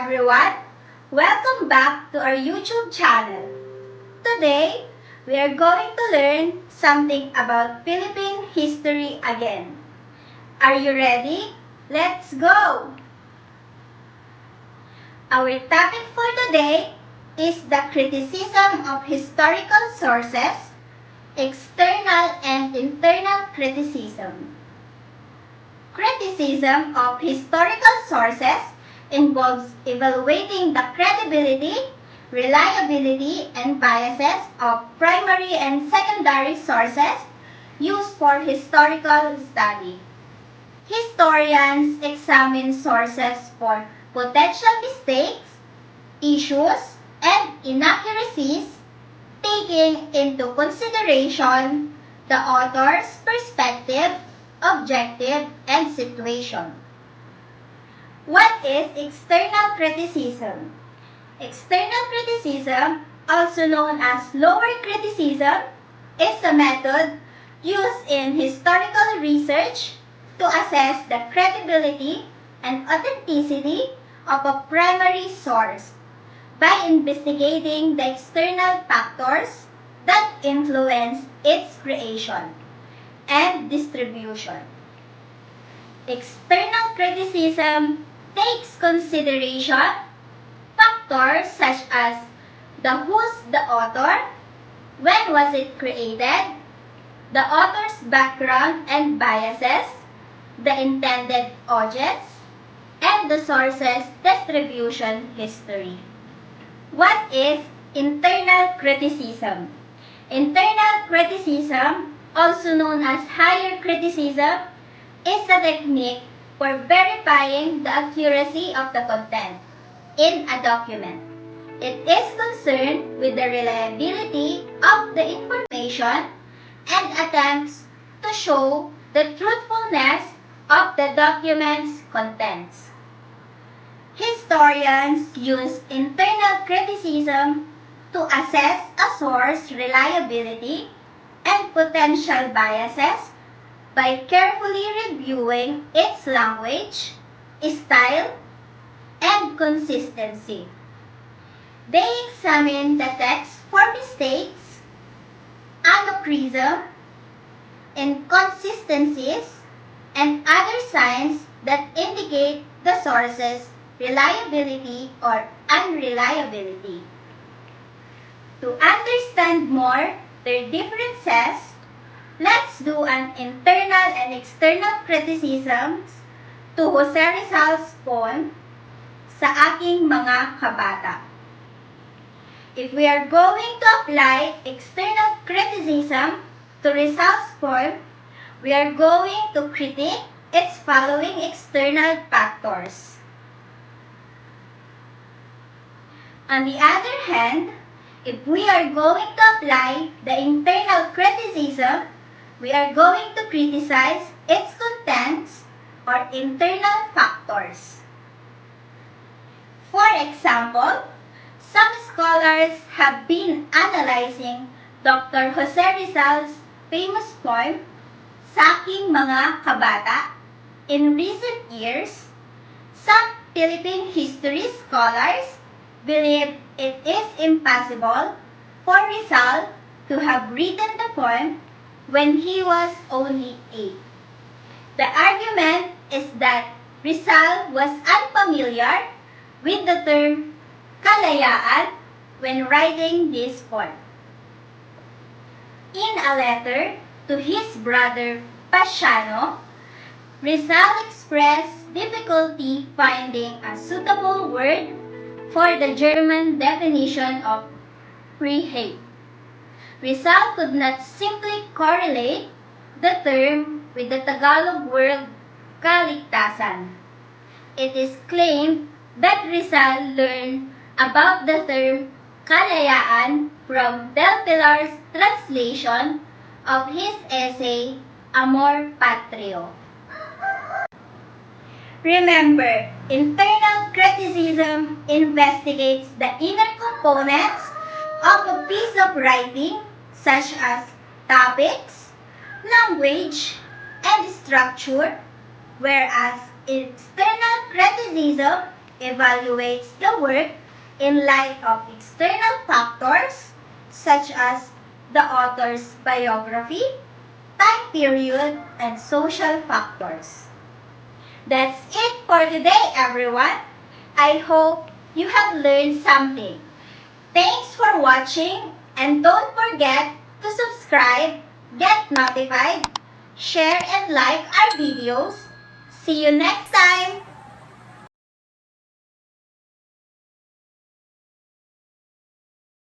everyone! Welcome back to our YouTube channel. Today, we are going to learn something about Philippine history again. Are you ready? Let's go! Our topic for today is the criticism of historical sources, external and internal criticism. Criticism of historical sources involves evaluating the credibility, reliability, and biases of primary and secondary sources used for historical study. Historians examine sources for potential mistakes, issues, and inaccuracies, taking into consideration the author's perspective, objective, and situation. What is external criticism? External criticism, also known as lower criticism, is a method used in historical research to assess the credibility and authenticity of a primary source by investigating the external factors that influence its creation and distribution. External criticism takes consideration factors such as who's the author, when was it created, the author's background and biases, the intended audience, and the source's distribution history. What is internal criticism? Internal criticism, also known as higher criticism, is a technique for verifying the accuracy of the content in a document. It is concerned with the reliability of the information and attempts to show the truthfulness of the document's contents. Historians use internal criticism to assess a source's reliability and potential biases by carefully reviewing its language, style, and consistency. They examine the text for mistakes, anachronism, inconsistencies, and other signs that indicate the source's reliability or unreliability. To understand more their differences, let's do an internal and external criticisms to Jose Rizal's poem, Sa Aking Mga Kabata. If we are going to apply external criticism to Rizal's poem, we are going to critique its following external factors. On the other hand, if we are going to apply the internal criticism, we are going to criticize its contents or internal factors. For example, some scholars have been analyzing Dr. Jose Rizal's famous poem, Sa Aking Mga Kabata. In recent years, some Philippine history scholars believe it is impossible for Rizal to have written the poem when he was only 8. The argument is that Rizal was unfamiliar with the term kalayaan when writing this poem. In a letter to his brother Pasiano, Rizal expressed difficulty finding a suitable word for the German definition of free hate. Rizal could not simply correlate the term with the Tagalog word kaligtasan. It is claimed that Rizal learned about the term kalayaan from Del Pilar's translation of his essay, Amor Patrio. Remember, internal criticism investigates the inner components of a piece of writing, such as topics, language, and structure, whereas external criticism evaluates the work in light of external factors such as the author's biography, time period, and social factors. That's it for today, everyone. I hope you have learned something. Thanks for watching, and don't forget to subscribe, get notified, share and like our videos. See you next time!